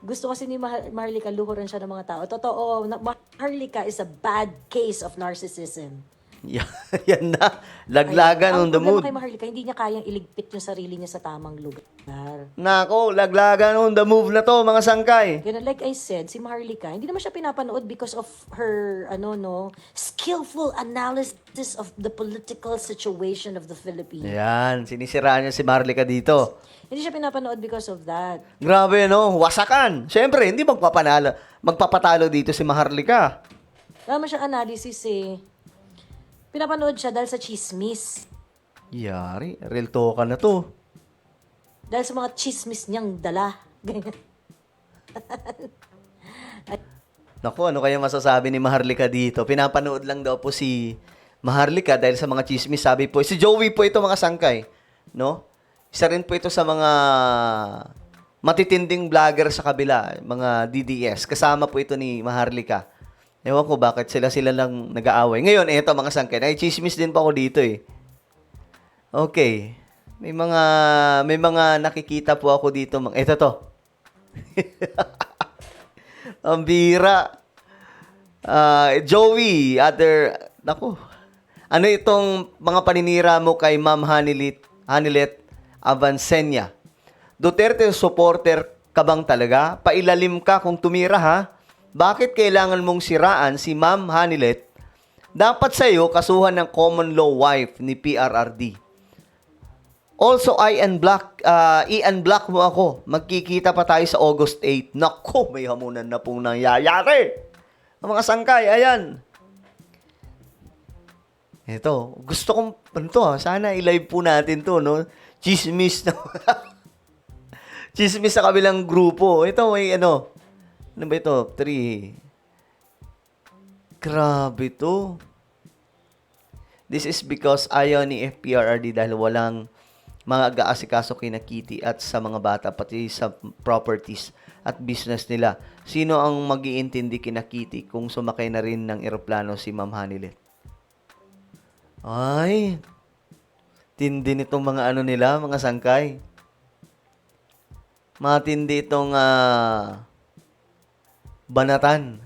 Gusto kasi ni Maharlika luhuran siya ng mga tao. Totoo, Maharlika is a bad case of narcissism. Yan na. Laglagan on the Ang problema mood. kay Maharlika, hindi niya kayang iligpit yung sarili niya sa tamang lugar. Nako, laglagan on the move na to, mga sangkay. Ganun, like I said, si Maharlika, hindi naman siya pinapanood because of her, skillful analysis of the political situation of the Philippines. Yan, sinisiraan niya si Maharlika dito. Hindi siya pinapanood because of that. Grabe, no? Wasakan. Siyempre, hindi magpapatalo dito si Maharlika. Wala man siya analysis eh. Pinapanood siya dahil sa chismis. Yari, real talk na to. Dahil sa mga chismis niyang dala. Ganyan. Naku, ano kaya masasabi ni Maharlika dito? Pinapanood lang daw po si Maharlika dahil sa mga chismis. Sabi po, si Joey po ito, mga sangkay. No? Isa rin po ito sa mga matitinding vlogger sa kabila, mga DDS. Kasama po ito ni Maharlika. Ewan ko bakit sila lang nag-aaway. Ngayon, eto mga sangkay. Chismis din pa ako dito eh. Okay. May mga nakikita po ako dito. Eto to. Ang bira. Joey, naku. Ano itong mga paninira mo kay Ma'am Hanilet Avancenia? Duterte supporter ka bang talaga? Pailalim ka kung tumira ha? Bakit kailangan mong siraan si Ma'am Hanilet? Dapat sa'yo kasuhan ng common law wife ni PRRD. Also, i-unblock mo ako. Magkikita pa tayo sa August 8. Naku, may hamunan na pong nangyayari. Ang mga sangkay, ayan. Ito, gusto kong, sana i-live po natin to, no? Chismis na. Chismis sa kabilang grupo. Ito, may ano ba ito? 3. Grabe to. This is because ayaw ni FPRRD dahil walang mga ga-asikaso kina Kitty at sa mga bata, pati sa properties at business nila. Sino ang mag-iintindi kina Kitty kung sumakay na rin ng eroplano si Ma'am Hanilet? Ay, tindi nitong mga ano nila, mga sangkay. Matindi itong banatan.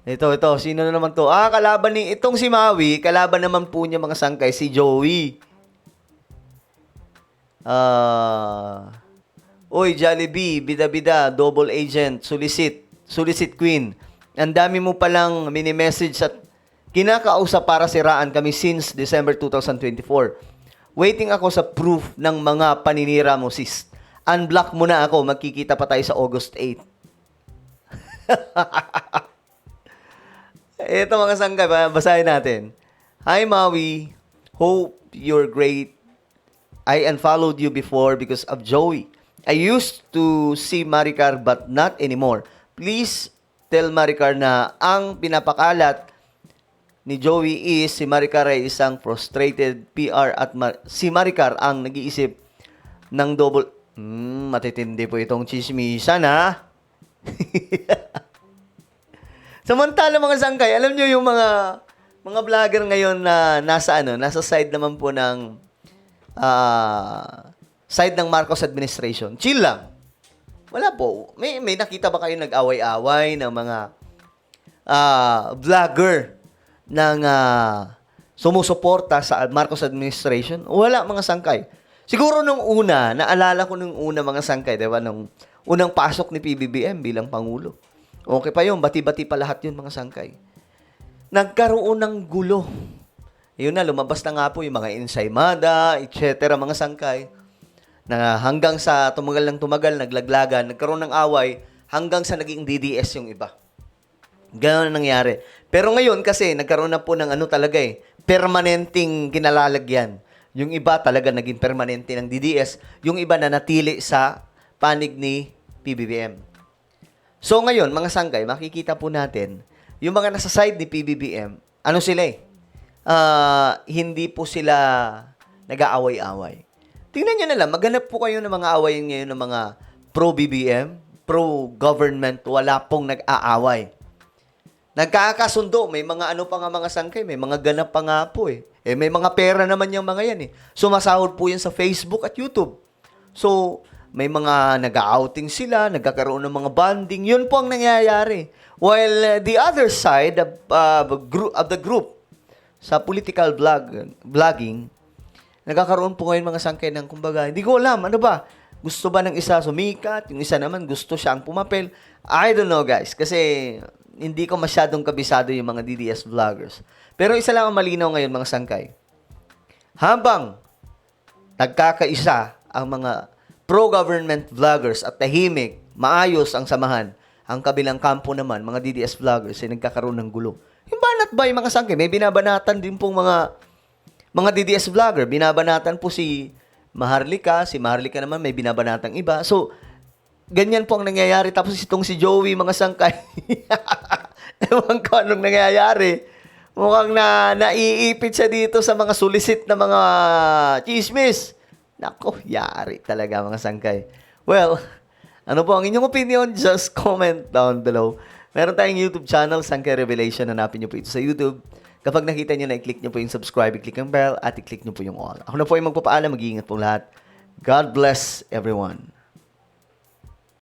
Ito, sino na naman to? Kalaban itong si Maui, kalaban naman po niya mga sangkay, si Joey. Oy, Jollibee, bida-bida, double agent, solicit queen. Ang dami mo palang mini-message at kinakausap para siraan kami since December 2024. Waiting ako sa proof ng mga paninira mo, sis. Unblock mo na ako, magkikita pa tayo sa August 8. Ito mga sangkay, basahin natin. Hi Maui, hope you're great. I unfollowed you before because of Joey. I used to see Maricar but not anymore. Please tell Maricar na ang pinapakalat ni Joey is si Maricar ay isang frustrated PR at si Maricar ang nag-iisip ng double. Matitindi po itong chismisan ha. Samantala mga sangkay, alam nyo yung mga vlogger ngayon na nasa side naman po ng side ng Marcos administration. Chill lang. Wala po. May nakita ba kayo nag-away-away ng mga vlogger ng sumusuporta sa Marcos administration? Wala mga sangkay. Siguro nung una, naalala ko nung una mga sangkay, diba? Nung unang pasok ni PBBM bilang Pangulo. Okay pa yun, bati-bati pa lahat yun mga sangkay. Nagkaroon ng gulo. Yun na, lumabas na nga po yung mga ensaymada, etc. mga sangkay. Na hanggang sa tumagal, naglaglagan, nagkaroon ng away, hanggang sa naging DDS yung iba. Ganoon ang nangyari. Pero ngayon kasi, nagkaroon na po ng permanenteng kinalalagyan. Yung iba talaga naging permanente ng DDS, yung iba na natili sa panig ni PBBM. So ngayon, mga sangkay, makikita po natin, yung mga nasa side ni PBBM, ano sila hindi po sila nag-aaway-away. Tingnan nyo na lang, maghanap po kayo ng mga away ngayon ng mga pro-BBM, pro-government, wala pong nag-aaway. Nagkakasundo, may mga pa nga mga sangkay, may mga ganap pa nga po may mga pera naman yung mga yan Sumasahod po yan sa Facebook at YouTube. So, may mga nag-outing sila, nagkakaroon ng mga bonding. Yun po ang nangyayari. While the other side of the group sa political vlogging, nagkakaroon po ngayon mga sangkay ng kumbaga, hindi ko alam, ano ba? Gusto ba ng isa sumikat? Yung isa naman gusto siyang pumapel? I don't know, guys. Kasi hindi ko masyadong kabisado yung mga DDS vloggers. Pero isa lang ang malinaw ngayon, mga sangkay. Habang nagkakaisa ang mga pro-government vloggers at tahimik, maayos ang samahan, ang kabilang kampo naman, mga DDS vloggers, ay nagkakaroon ng gulo. Yung banat ba yung mga sangkay? May binabanatan din pong mga DDS vlogger. Binabanatan po si Maharlika. Si Maharlika naman may binabanatang iba. So, ganyan po ang nangyayari. Tapos itong si Joey, mga sangkay. Ewan ko anong nangyayari. Mukhang naiipit siya dito sa mga sulisit na mga chismis. Nako, yari talaga mga sangkay. Well, ano po ang inyong opinion? Just comment down below. Meron tayong YouTube channel, Sangkay Revelation. Hanapin nyo po ito sa YouTube. Kapag nakita nyo na, i-click nyo po yung subscribe, i-click ang bell, at i-click nyo po yung all. Ako na po yung magpapaalam. Mag-iingat po lahat. God bless everyone.